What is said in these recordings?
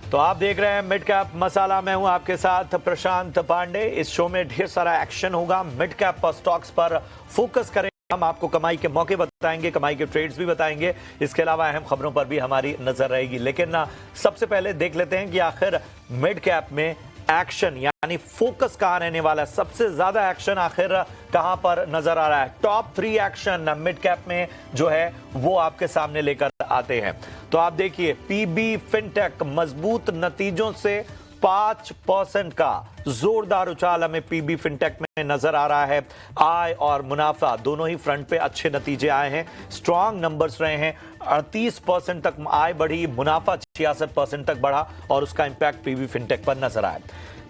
तो आप देख रहे हैं मिड कैप मसाला। मैं हूं आपके साथ प्रशांत पांडे। इस शो में ढेर सारा एक्शन होगा। मिड कैप स्टॉक्स पर फोकस करेंगे। हम आपको कमाई के मौके बताएंगे, कमाई के ट्रेड्स भी बताएंगे। इसके अलावा अहम खबरों पर भी हमारी नजर रहेगी। लेकिन सबसे पहले देख लेते हैं कि आखिर मिड कैप में एक्शन यानी फोकस कहां रहने वाला है। सबसे ज्यादा एक्शन आखिर कहां पर नजर आ रहा है। टॉप 3 एक्शन मिड कैप में जो है वो आपके सामने लेकर आते हैं। तो आप देखिए, पीबी फिनटेक मजबूत नतीजों से 5% का जोरदार उछाल हमें पीबी फिनटेक में नजर आ रहा है। आय और मुनाफा दोनों ही फ्रंट पे अच्छे नतीजे आए हैं। स्ट्रॉन्ग नंबर्स रहे हैं। 38% तक आय बढ़ी, मुनाफा 66% तक बढ़ा और उसका इंपैक्ट पीबी फिनटेक पर नजर आया।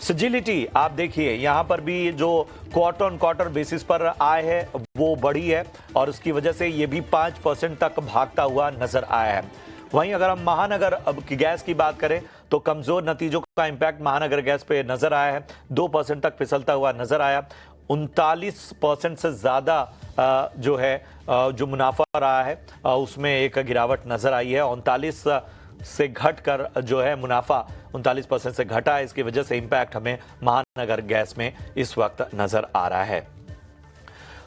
सिजिलिटी आप देखिए, यहां पर भी जो क्वार्टर ऑन क्वार्टर बेसिस पर आय है वो बढ़ी है और उसकी वजह से ये भी 5% तक भागता हुआ नजर आया है। वहीं अगर हम महानगर अब की गैस की बात करें तो कमजोर नतीजों का इंपैक्ट महानगर गैस पे नजर आया है। 2% तक फिसलता हुआ नजर आया। 39% से ज्यादा जो है जो मुनाफा रहा है उसमें एक गिरावट नजर आई है। 39 से घटकर जो है मुनाफा 39% से घटा है। इसकी वजह से इंपैक्ट हमें महानगर गैस में इस वक्त नजर आ रहा है।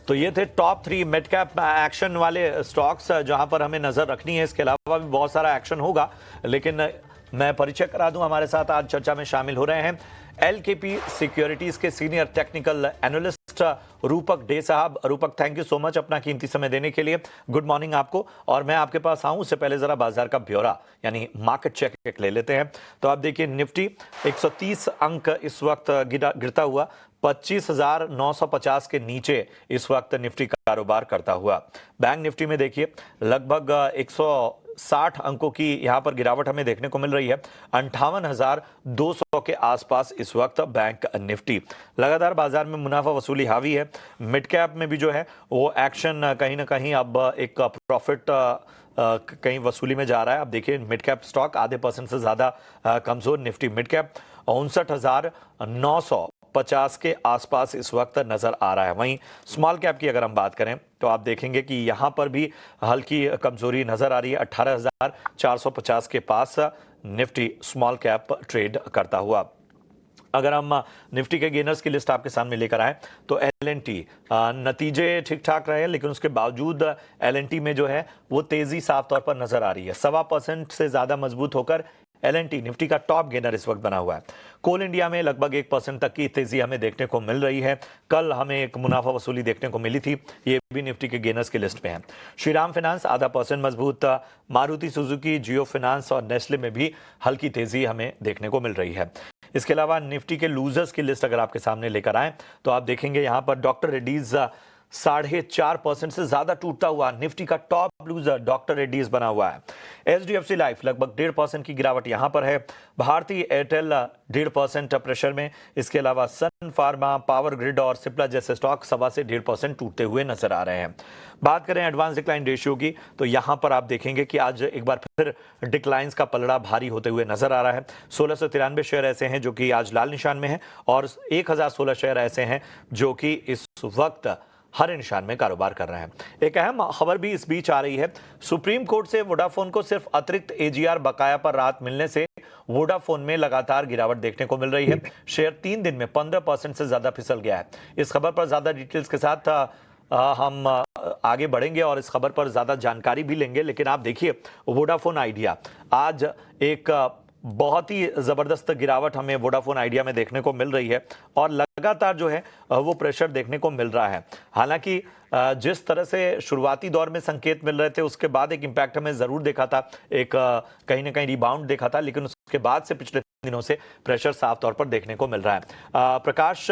तो ये थे टॉप 3 मिड कैप एक्शन वाले स्टॉक्स जहां पर हमें नजर रखनी है। इसके अलावा भी बहुत सारा एक्शन होगा, लेकिन मैं परिचय करा दूं। हमारे साथ आज चर्चा में शामिल हो रहे हैं एलकेपी सिक्योरिटीज के सीनियर टेक्निकल एनालिस्ट रूपक डे साहब। रूपक, थैंक यू सो मच अपना कीमती समय देने के लिए। गुड मॉर्निंग आपको। और मैं आपके पास आऊं उससे पहले जरा बाजार का ब्यौरा यानी मार्केट चेक ले लेते हैं। तो आप देखिए, निफ्टी 130 अंक इस वक्त गिरता हुआ 25,950 के नीचे इस वक्त निफ्टी कारोबार करता हुआ। बैंक निफ्टी में देखिए लगभग 160 अंकों की यहां पर गिरावट हमें देखने को मिल रही है। 58,200 के आसपास इस वक्त बैंक निफ्टी। लगातार बाजार में मुनाफा वसूली हावी है। मिड कैप में भी जो है वो एक्शन कहीं ना कहीं अब एक प्रॉफिट कहीं वसूली में जा रहा है। अब देखिए, मिड कैप स्टॉक आधे % से ज्यादा कमजोर। निफ्टी मिड कैप 59,950 के आसपास इस वक्त नजर आ रहा है। वहीं स्मॉल कैप की अगर हम बात करें तो आप देखेंगे कि यहां पर भी हल्की कमजोरी नजर आ रही है। 18,450 के पास निफ्टी स्मॉल कैप ट्रेड करता हुआ। अगर हम निफ्टी के गेनर्स की लिस्ट आपके सामने लेकर आए तो एलएनटी नतीजे ठीक ठाक रहे, लेकिन उसके बावजूद एलएनटी में जो है वो तेजी साफ तौर पर नजर आ रही है। 1.25% से ज्यादा मजबूत होकर एलएनटी निफ्टी का टॉप गेनर इस वक्त बना हुआ है। कोल इंडिया में लगभग 1% तक की तेजी हमें देखने को मिल रही है। कल हमें एक मुनाफा वसूली देखने को मिली थी, ये भी निफ्टी के गेनर्स की लिस्ट में है। श्रीराम फाइनेंस आधा % मजबूत। मारुति सुजुकी, जियो फाइनेंस और नेस्ले में भी हल्की तेजी हमें देखने को मिल रही है। इसके अलावा निफ्टी के लूजर्स की लिस्ट अगर आपके सामने लेकर आए तो आप देखेंगे यहां पर डॉक्टर रेड्डीज 4.5% से ज्यादा टूटता हुआ निफ्टी का टॉप लूजर डॉक्टर रेड्डीज बना हुआ है। एचडीएफसी लाइफ लगभग 1.5% की गिरावट यहां पर है। भारतीय एयरटेल 1.5% प्रेशर में। इसके अलावा सन फार्मा, पावर ग्रिड और सिप्ला जैसे स्टॉक 1.25 से 1.5% टूटते हुए नजर आ रहे हैं। बात करें एडवांस डिक्लाइन रेशियो की तो यहां पर आप देखेंगे कि आज एक बार फिर डिक्लाइंस का पलड़ा भारी होते हुए नजर आ रहा है। 1693 शेयर ऐसे हैं जो कि आज लाल निशान में हैं और 1016 शेयर ऐसे हैं जो कि इस वक्त हरे निशान में कारोबार कर रहे हैं। एक अहम खबर भी इस बीच आ रही है। सुप्रीम कोर्ट से वोडाफोन को सिर्फ अतिरिक्त एजीआर बकाया पर राहत मिलने से वोडाफोन में लगातार गिरावट देखने को मिल रही है। शेयर 3 दिन में 15% से ज्यादा फिसल गया है। इस खबर पर ज्यादा डिटेल्स के साथ हम आगे बढ़ेंगे और इस खबर पर ज्यादा जानकारी भी लेंगे। लेकिन आप देखिए, वोडाफोन आइडिया आज एक बहुत ही जबरदस्त गिरावट हमें वोडाफोन आइडिया में देखने को मिल रही है और लगातार जो है वो प्रेशर देखने को मिल रहा है। हालांकि जिस तरह से शुरुआती दौर में संकेत मिल रहे थे उसके बाद एक इंपैक्ट हमें जरूर देखा था, एक कहीं ना कहीं रिबाउंड देखा था, लेकिन उसके बाद से पिछले दिनों से प्रेशर साफ तौर पर देखने को मिल रहा है। प्रकाश,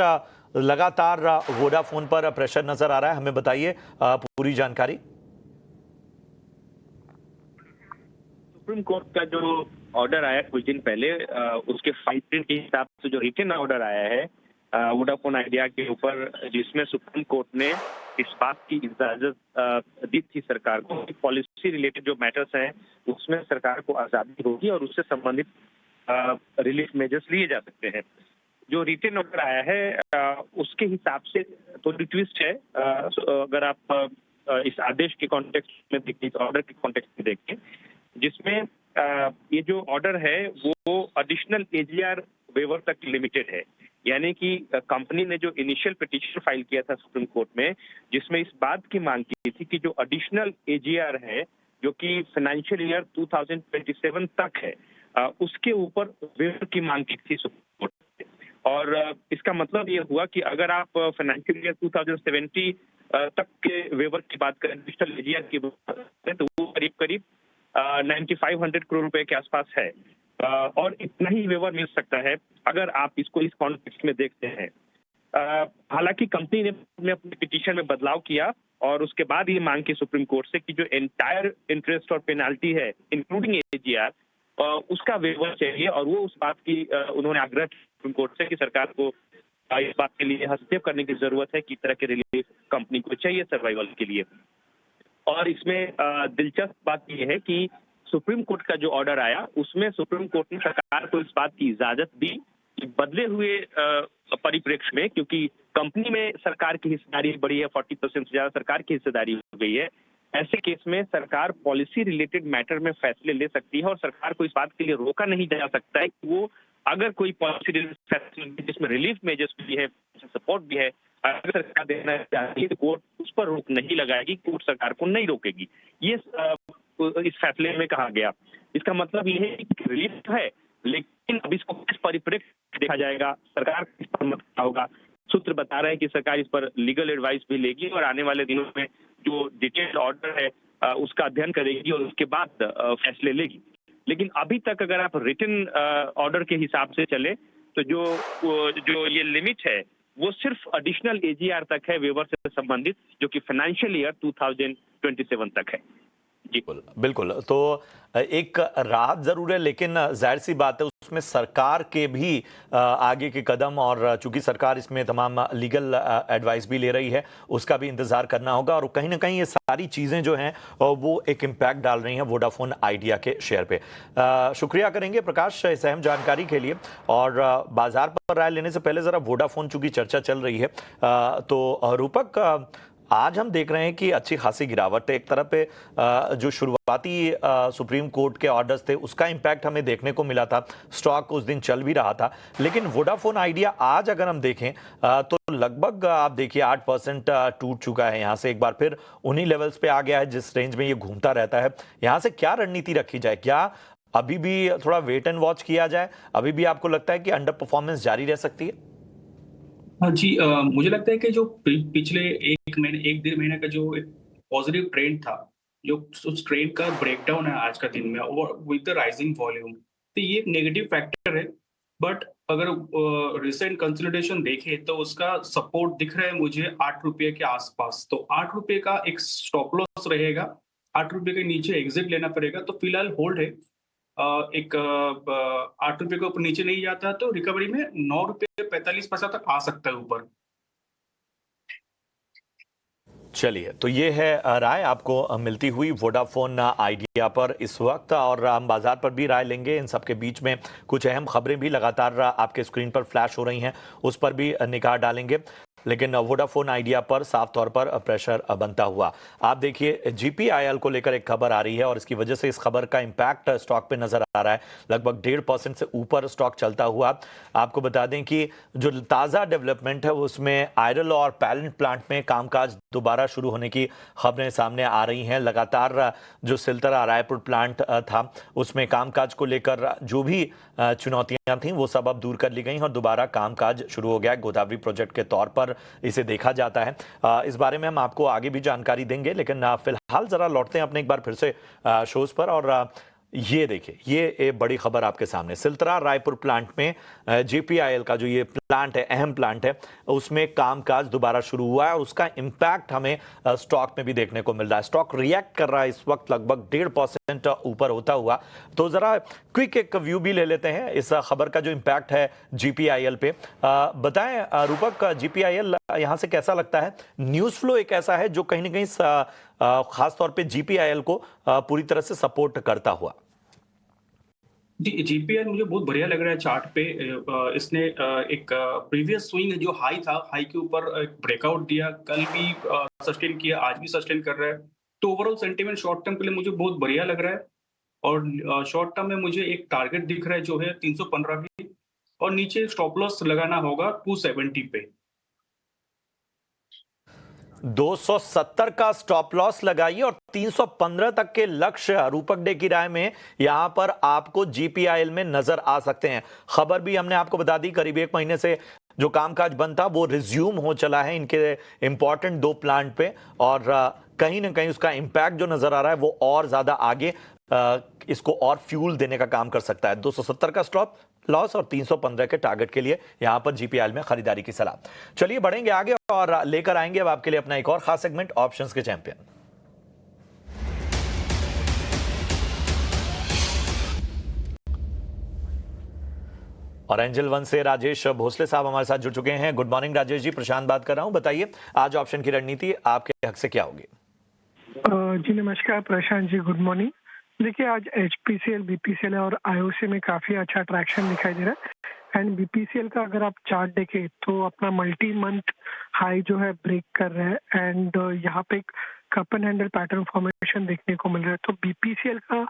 लगातार वोडाफोन पर प्रेशर नजर आ रहा है, हमें बताइए पूरी जानकारी। सुप्रीम कोर्ट का जो ऑर्डर आया कुछ दिन पहले, उसके 5 दिन के हिसाब से जो रिटन ऑर्डर आया है वोडाफोन आइडिया के ऊपर, जिसमें सुप्रीम कोर्ट ने इस बात की इजाजत दी थी सरकार को कि पॉलिसी रिलेटेड जो मैटर्स हैं उसमें सरकार को आजादी होगी और उससे संबंधित रिलीफ मेजर्स लिए जा सकते हैं। जो रिटन ऑर्डर आया है उसके हिसाब से थोड़ी ट्विस्ट है। अगर आप इस आदेश के कॉन्टेक्स्ट में देखें, ऑर्डर के कॉन्टेक्स्ट में देखें, जिसमें ये जो ऑर्डर है वो एडिशनल एजीआर वेवर तक लिमिटेड है। यानी कि कंपनी ने जो इनिशियल पिटीशन फाइल किया था सुप्रीम कोर्ट में, जिसमें इस बात की मांग की थी कि जो एडिशनल एजीआर है, जो कि फाइनेंशियल ईयर 2027 तक है, उसके ऊपर वेवर की मांग की थी सुप्रीम कोर्ट ने। और इसका मतलब ये हुआ कि अगर आप फाइनेंशियल ईयर 2070 तक के वेवर की बात करें, एडिशनल एजीआर की बात करें, तो वो करीब करीब 9500 करोड़ रुपए के आसपास है। और इतना ही वेवर मिल सकता है अगर आप इसको इस कॉन्टेक्स्ट में देखते हैं। हालांकि कंपनी ने अपने पिटीशन में बदलाव किया और उसके बाद ये मांग की सुप्रीम कोर्ट से कि जो एंटायर इंटरेस्ट और पेनाल्टी है इंक्लूडिंग एजीआर, उसका वेवर चाहिए। और वो उस बात की उन्होंने आग्रह किया सुप्रीम कोर्ट से कि सरकार को इस बात के लिए हस्तक्षेप करने की जरूरत है कि इस तरह के रिलीफ कंपनी को चाहिए सर्वाइवल के लिए। और इसमें दिलचस्प बात यह है कि सुप्रीम कोर्ट का जो ऑर्डर आया उसमें सुप्रीम कोर्ट ने सरकार को इस बात की इजाजत दी कि बदले हुए परिप्रेक्ष्य में, क्योंकि कंपनी में सरकार की हिस्सेदारी बढ़ी है, 40% से ज्यादा सरकार की हिस्सेदारी हो गई है, ऐसे केस में सरकार पॉलिसी रिलेटेड मैटर में फैसले ले सकती है और सरकार को इस बात के लिए रोका नहीं जा सकता है कि वो अगर कोई पॉलिसी रिलेटेड फैसले जिसमें रिलीफ मेजर्स भी है, सपोर्ट भी है, अगर सरकार देना चाहती है तो कोर्ट उस पर रोक नहीं लगाएगी, कोर्ट सरकार को नहीं रोकेगी। ये इस फैसले में कहा गया। इसका मतलब ये है कि रिलीफ है, लेकिन अब इसको किस परिप्रेक्ष्य देखा जाएगा, सरकार किस पर मत होगा। सूत्र बता रहे हैं कि सरकार इस पर लीगल एडवाइस भी लेगी और आने वाले दिनों में जो डिटेल्ड ऑर्डर है उसका अध्ययन करेगी और उसके बाद फैसले लेगी। लेकिन अभी तक अगर आप रिटन ऑर्डर के हिसाब से चले तो जो ये लिमिट है वो सिर्फ एडिशनल एजीआर तक है वेवर से संबंधित, जो कि फाइनेंशियल ईयर 2027 तक है। जी बिल्कुल। तो एक राहत जरूर है, लेकिन जाहिर सी बात है उसमें सरकार के भी आगे के कदम, और चूंकि सरकार इसमें तमाम लीगल एडवाइस भी ले रही है, उसका भी इंतजार करना होगा। और कहीं ना कहीं ये सारी चीजें जो हैं वो एक इम्पैक्ट डाल रही हैं वोडाफोन आइडिया के शेयर पे। शुक्रिया करेंगे प्रकाश इस अहम जानकारी के लिए। और बाजार पर राय लेने से पहले जरा वोडाफोन चूंकि चर्चा चल रही है, तो रूपक, आज हम देख रहे हैं कि अच्छी खासी गिरावट है। एक तरफ पे जो शुरुआती सुप्रीम कोर्ट के ऑर्डर्स थे उसका इम्पैक्ट हमें देखने को मिला था, स्टॉक उस दिन चल भी रहा था। लेकिन वोडाफोन आइडिया आज अगर हम देखें तो लगभग आप देखिए 8% टूट चुका है, यहाँ से एक बार फिर उन्हीं लेवल्स पे आ गया है जिस रेंज में ये घूमता रहता है। यहाँ से क्या रणनीति रखी जाए? क्या अभी भी थोड़ा वेट एंड वॉच किया जाए? अभी भी आपको लगता है कि अंडर परफॉर्मेंस जारी रह सकती है? हाँ जी, मुझे लगता है कि जो पिछले 1 डेढ़ महीने का जो एक पॉजिटिव ट्रेंड था, जो उस ट्रेंड का ब्रेकडाउन है आज का दिन में और विद द राइजिंग वॉल्यूम, तो ये एक नेगेटिव फैक्टर है। बट अगर रिसेंट कंसोलिडेशन देखें तो उसका सपोर्ट दिख रहा है मुझे ₹8 के आसपास। तो ₹8 का एक स्टॉप लॉस रहेगा, ₹8 के नीचे एग्जिट लेना पड़ेगा। तो फिलहाल होल्ड है। एक ₹8 के ऊपर नीचे नहीं जाता तो रिकवरी में ₹9.45 तक आ सकता है ऊपर। चलिए, तो ये है राय आपको मिलती हुई वोडाफोन आइडिया पर इस वक्त। और हम बाजार पर भी राय लेंगे। इन सब के बीच में कुछ अहम खबरें भी लगातार आपके स्क्रीन पर फ्लैश हो रही हैं, उस पर भी निगाह डालेंगे। लेकिन वोडाफोन आइडिया पर साफ तौर पर प्रेशर बनता हुआ आप देखिए, जीपीआईएल को लेकर एक खबर आ रही है और इसकी वजह से इस खबर का इंपैक्ट स्टॉक पे नजर आ रहा है। लगभग 1.5% से ऊपर स्टॉक चलता हुआ। आपको बता दें कि जो ताज़ा डेवलपमेंट है उसमें आयरन और पैलेंट प्लांट में कामकाज दोबारा शुरू होने की खबरें सामने आ रही हैं। लगातार जो सिलतरा रायपुर प्लांट था उसमें कामकाज को लेकर जो भी चुनौतियां थीं वो सब अब दूर कर ली गई और दोबारा कामकाज शुरू हो गया। गोदावरी प्रोजेक्ट के तौर पर इसे देखा जाता है। इस बारे में हम आपको आगे भी जानकारी देंगे, लेकिन फिलहाल जरा लौटते हैं अपने एक बार फिर से शोज पर। और ये देखिए, ये एक बड़ी खबर आपके सामने। सिलतरा रायपुर प्लांट में जीपीआईएल का जो ये प्लांट है, अहम प्लांट है, उसमें कामकाज दोबारा शुरू हुआ है। उसका इंपैक्ट हमें स्टॉक में भी देखने को मिल रहा है। स्टॉक रिएक्ट कर रहा है इस वक्त लगभग 1.5% ऊपर होता हुआ। तो जरा क्विक एक व्यू भी ले लेते हैं इस खबर का जो इंपैक्ट है जीपीआईएल पे। बताएं रूपक, जीपीआईएल यहाँ से कैसा लगता है? न्यूज फ्लो एक ऐसा है जो कहीं ना कहीं खासतौर पे जीपीआईएल को पूरी तरह से सपोर्ट करता हुआ। जी, जीपीएल मुझे बहुत बढ़िया लग रहा है चार्ट पे। इसने एक प्रीवियस स्विंग जो हाई था, हाई के ऊपर एक ब्रेकआउट दिया, कल भी सस्टेन किया, आज भी सस्टेन कर रहा है। तो ओवरऑल सेंटीमेंट शॉर्ट टर्म के लिए मुझे बहुत बढ़िया लग रहा है। और शॉर्ट टर्म में मुझे एक टारगेट दिख रहा है जो है 315 भी, और नीचे स्टॉप लॉस लगाना होगा 270 पे। 270 का स्टॉप लॉस लगाइए और 315 तक के लक्ष्य रूपक डे की राय में यहां पर आपको जीपीआईएल में नजर आ सकते हैं। खबर भी हमने आपको बता दी, करीब 1 महीने से जो कामकाज बंद था वो रिज्यूम हो चला है इनके इंपॉर्टेंट 2 प्लांट पे, और कहीं ना कहीं उसका इंपैक्ट जो नजर आ रहा है वो और ज्यादा आगे इसको और फ्यूल देने का काम कर सकता है। 270 का स्टॉप लॉस और 315 के टारगेट के लिए यहां पर जीपीआईएल में खरीदारी की सलाह। चलिए बढ़ेंगे आगे और लेकर आएंगे अब आपके लिए अपना एक और खास सेगमेंट, ऑप्शंस के चैंपियन। और एंजल वन से राजेश भोसले साहब हमारे साथ जुड़ चुके हैं। गुड मॉर्निंग राजेश जी, प्रशांत बात कर रहा हूं। बताइए आज ऑप्शन की रणनीति आपके हक से क्या होगी? जी नमस्कार प्रशांत जी, गुड मॉर्निंग। देखिए आज एचपीसीएल, बीपीसीएल और आईओसी में काफी अच्छा अट्रैक्शन दिखाई दे रहा है। एंड बीपीसीएल का अगर आप चार्ट देखें तो अपना मल्टी मंथ हाई जो है ब्रेक कर रहा है, एंड यहाँ पे एक cup and handle pattern formation देखने को मिल रहा है। तो बीपीसीएल का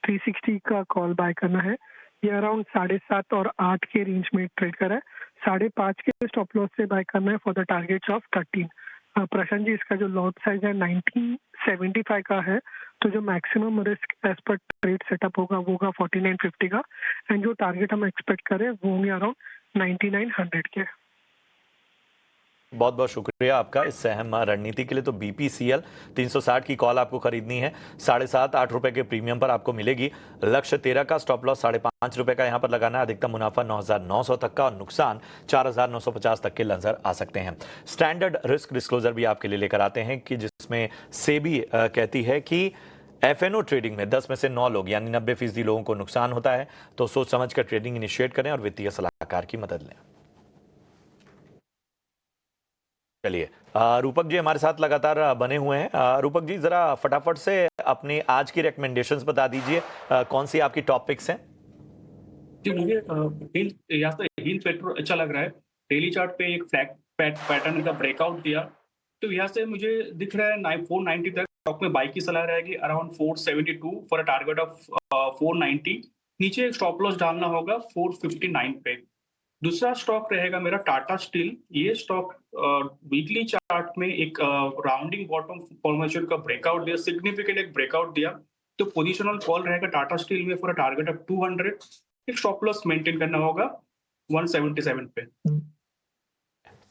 360 का कॉल बाय करना है। ये अराउंड 7.5 और 8 के रेंज में ट्रेड कर रहा है। 5.5 के स्टॉप लॉस से बाय करना है for the targets of 13। Prashant ji, इसका जो लॉट साइज है 1975 का है, तो जो मैक्सिमम रिस्क एज पर ट्रेड सेटअप होगा वो होगा 4950 का, एंड जो टारगेट हम एक्सपेक्ट करें वो होंगे अराउंड 9900 के। बहुत बहुत शुक्रिया आपका इस अहम रणनीति के लिए। तो बीपीसीएल 360 की कॉल आपको खरीदनी है, 7.5-8 रुपए के प्रीमियम पर आपको मिलेगी। लक्ष्य 13 का, स्टॉप लॉस 5.5 रुपए का यहां पर लगाना है। अधिकतम मुनाफा 9,900 तक का और नुकसान 4,950 तक के नजर आ सकते हैं। स्टैंडर्ड रिस्क डिस्क्लोजर भी आपके लिए लेकर आते हैं कि जिसमें सेबी कहती है कि एफएनओ ट्रेडिंग में 10 में से 9 लोग यानी 90% लोगों को नुकसान होता है। तो सोच समझ कर ट्रेडिंग इनिशिएट करें और वित्तीय सलाहकार की मदद लें। चलिए रूपक जी हमारे साथ लगातार बने हुए हैं। रूपक जी जरा फटाफट से अपनी आज की रिकमेंडेशंस बता दीजिए, कौन सी आपकी टॉप पिक्स हैं? जी मुझे यहाँ से हिल पेट्रोल अच्छा लग रहा है। डेली चार्ट पे एक फ्लैग पैटर्न का ब्रेकआउट दिया, तो यहाँ से मुझे दिख रहा है 490 तक स्टॉक में बाई की सलाह रहेगी, around 472 for a target of 490। नीचे स्टॉप लॉस डालना होगा 459 पे। दूसरा स्टॉक रहेगा मेरा टाटा स्टील। ये स्टॉक वीकली चार्ट में एक राउंडिंग बॉटम फॉर्मेशन का ब्रेकआउट दिया, सिग्निफिकेंट एक ब्रेकआउट दिया, तो पोजिशनल कॉल रहेगा टाटा स्टील में फॉर अ टारगेट ऑफ 200। एक स्टॉप लॉस मेंटेन करना होगा 177 पे।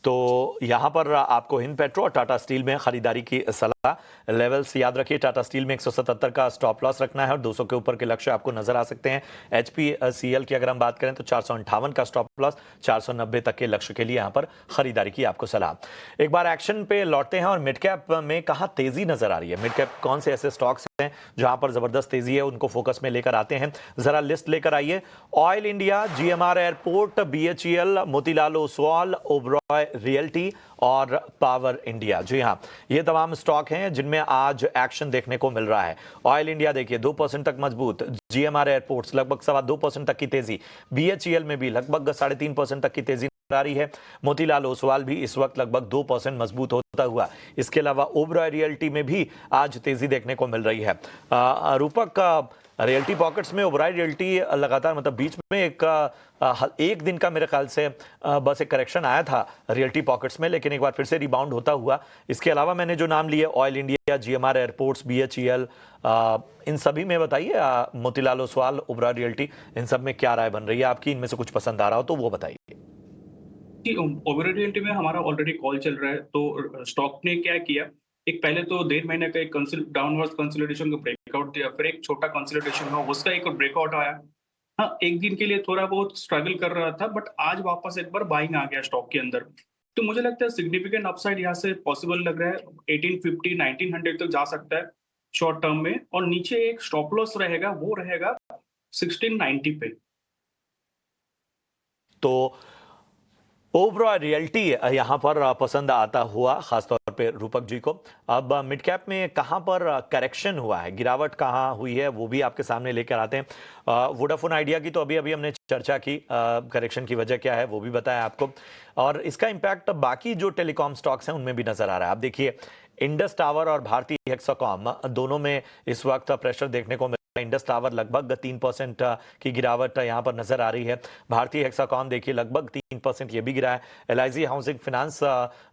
तो यहां पर आपको हिंद पेट्रो और टाटा स्टील में खरीदारी की सलाह। लेवल्स याद रखिए, टाटा स्टील में 177 का स्टॉप लॉस रखना है और 200 के ऊपर के लक्ष्य आपको नजर आ सकते हैं। एचपीसीएल की अगर हम बात करें तो 458 का स्टॉप लॉस, 490 तक के लक्ष्य के लिए यहां पर खरीदारी की आपको सलाह। एक बार एक्शन पे लौटते हैं और मिड कैप में कहां तेजी नजर आ रही है, मिड कैप कौन से ऐसे स्टॉक्स हैं जहां पर जबरदस्त तेजी है, उनको फोकस में लेकर आते हैं। जरा लिस्ट लेकर आइए। Oil India, GMR airport, BHEL, Motilal Oswal, Oberoi realty और पावर इंडिया। जी हाँ, ये तमाम स्टॉक हैं जिनमें आज एक्शन देखने को मिल रहा है। ऑयल इंडिया देखिए 2% तक मजबूत, जीएमआर एयरपोर्ट्स लगभग 2.25% तक की तेजी, बीएचईएल में भी लगभग 3.5% तक की तेजी आ रही है। मोतीलाल ओसवाल भी इस वक्त लगभग 2% मजबूत होता हुआ। इसके अलावा ओबरॉय रियल्टी में भी आज तेजी देखने को मिल रही है। रूपक रियल्टी पॉकेट्स में ओबरॉय रियल्टी लगातार मतलब बीच में एक दिन का मेरे ख्याल से बस एक करेक्शन आया था रियल्टी पॉकेट्स में, लेकिन एक बार फिर से रिबाउंड होता हुआ। इसके अलावा मैंने जो नाम लिए oil India, GMR airports, BHEL, इन सभी में बताइए, मोतीलाल ओसवाल, ओबरॉय रियल्टी, इन सब में क्या राय बन रही है आपकी? इनमें से कुछ पसंद आ रहा हो तो वो बताइए। ओबरॉय रियल्टी में हमारा ऑलरेडी कॉल चल रहा है, तो स्टॉक ने क्या किया, एक पहले तो 1.5 महीने का एक डाउनवर्ड कंसोलिडेशन का ब्रेकआउट दिया, फिर एक छोटा कंसोलिडेशन हुआ, उसका एक ब्रेकआउट आया। हाँ, एक दिन के लिए थोड़ा बहुत स्ट्रगल कर रहा था, बट आज वापस एक बार बाइंग आ गया स्टॉक के अंदर। तो मुझे लगता है सिग्निफिकेंट अपसाइड यहाँ से पॉसिबल लग रहा है। 1850 1900 तक जा सकता है शॉर्ट टर्म में, और नीचे एक स्टॉप लॉस रहेगा, वो रहेगा 1690 पे। तो ओबरॉय रियल्टी यहां पर पसंद आता हुआ खासतौर पे रूपक जी को। अब मिड कैप में कहां पर करेक्शन हुआ है, गिरावट कहां हुई है, वो भी आपके सामने लेकर आते हैं। वोडाफोन आइडिया की तो अभी अभी हमने चर्चा की, करेक्शन की वजह क्या है वो भी बताया आपको, और इसका इंपैक्ट बाकी जो टेलीकॉम स्टॉक्स हैं उनमें भी नजर आ रहा है। आप देखिए इंडस टावर और भारतीय हेक्साकॉम दोनों में इस वक्त प्रेशर देखने को इंडस टावर लगभग 3% की गिरावट यहाँ पर नजर आ रही है। भारतीय हेक्साकॉन देखिए लगभग 3% ये भी गिरा है। LIC हाउसिंग फाइनेंस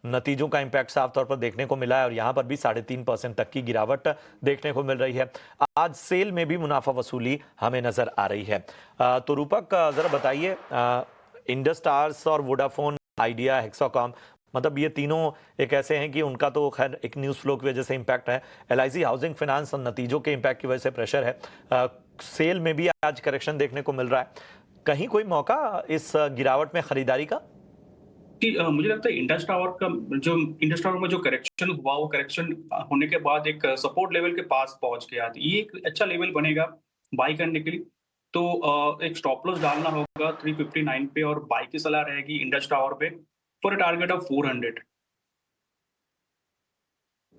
नतीजों का इंपैक्ट साफ तौर पर देखने को मिला है और यहाँ पर भी 3.5% तक की गिरावट देखने को मिल रही है। आज सेल में भी मुनाफा वसूली हमें नजर आ रही है। तो रूपक जरा बताइए, इंडस टावर्स और वोडाफोन आइडिया हेक्साकॉम मतलब ये तीनों एक ऐसे हैं कि उनका तो खैर एक न्यूज़ फ्लो की वजह से इंपैक्ट है। LIC हाउसिंग फाइनेंस और नतीजों के इंपैक्ट की वजह से प्रेशर है। सेल में भी आज करेक्शन देखने को मिल रहा है। कहीं कोई मौका इस गिरावट में खरीदारी का? मुझे लगता है इंडस टावर में जो करेक्शन हुआ वो करेक्शन होने के बाद एक सपोर्ट लेवल के पास पहुंच गया। तो ये एक अच्छा लेवल बनेगा बाई करने के लिए। तो एक स्टॉप लॉस डालना होगा 359 पे और बाई की सलाह रहेगी इंडस टावर पे फॉर अ टारगेट ऑफ 400।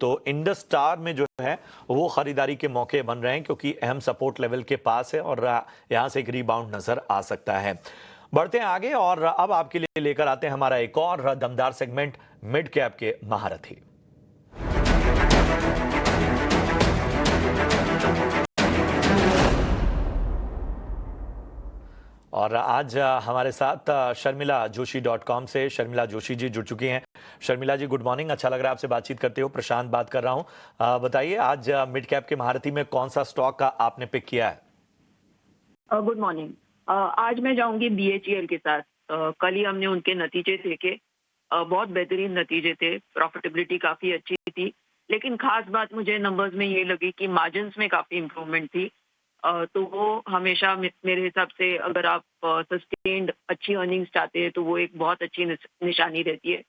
तो इंडस टावर में जो है वो खरीदारी के मौके बन रहे हैं क्योंकि अहम सपोर्ट लेवल के पास है और यहां से एक रिबाउंड नजर आ सकता है। बढ़ते हैं आगे और अब आपके लिए लेकर आते हैं हमारा एक और दमदार सेगमेंट, मिड कैप के महारथी। और आज हमारे साथ sharmilajoshi.com से शर्मिला जोशी जी जुड़ चुकी हैं। शर्मिला जी गुड मॉर्निंग, अच्छा लग रहा है आपसे बातचीत करते हो। प्रशांत बात कर रहा हूं। बताइए आज मिड कैप के महारथी में कौन सा स्टॉक का आपने पिक किया है? Good morning. आज मैं जाऊंगी BHEL के साथ। कल ही हमने उनके नतीजे देखे, बहुत बेहतरीन नतीजे थे, प्रॉफिटेबिलिटी काफी अच्छी थी, लेकिन खास बात मुझे नंबर्स में ये लगी कि मार्जिन्स में काफी इम्प्रूवमेंट थी। तो वो हमेशा मेरे हिसाब से अगर आप सस्टेन्ड अच्छी अर्निंग्स चाहते हैं तो वो एक बहुत अच्छी निशानी रहती है।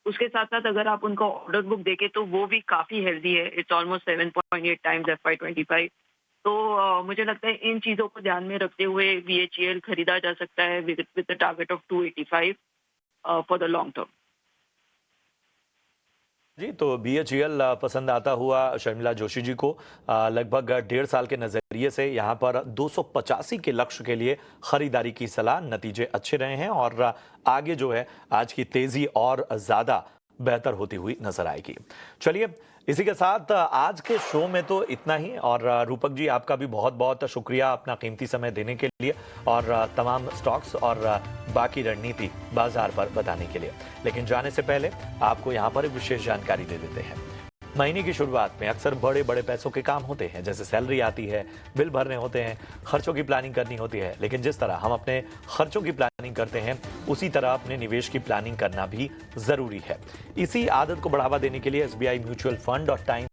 उसके साथ साथ अगर आप उनका ऑर्डर बुक देखें तो वो भी काफी हेल्दी है। It's almost 7.8 times FY25। तो मुझे लगता है इन चीजों को ध्यान में रखते हुए BHEL खरीदा जा सकता है with the target of 285 for the long term. जी, तो BHEL पसंद आता हुआ शर्मिला जोशी जी को लगभग 1.5 साल के नजरिए से यहाँ पर 285 के लक्ष्य के लिए खरीदारी की सलाह। नतीजे अच्छे रहे हैं और आगे जो है आज की तेजी और ज्यादा बेहतर होती हुई नजर आएगी। चलिए इसी के साथ आज के शो में तो इतना ही। और रूपक जी आपका भी बहुत बहुत शुक्रिया अपना कीमती समय देने के लिए और तमाम स्टॉक्स और बाकी रणनीति बाजार पर बताने के लिए। लेकिन जाने से पहले आपको यहाँ पर एक विशेष जानकारी दे देते हैं। महीने की शुरुआत में अक्सर बड़े बड़े पैसों के काम होते हैं, जैसे सैलरी आती है, बिल भरने होते हैं, खर्चों की प्लानिंग करनी होती है। लेकिन जिस तरह हम अपने खर्चों की प्लानिंग करते हैं उसी तरह अपने निवेश की प्लानिंग करना भी जरूरी है। इसी आदत को बढ़ावा देने के लिए SBI म्यूचुअल फंड और टाइम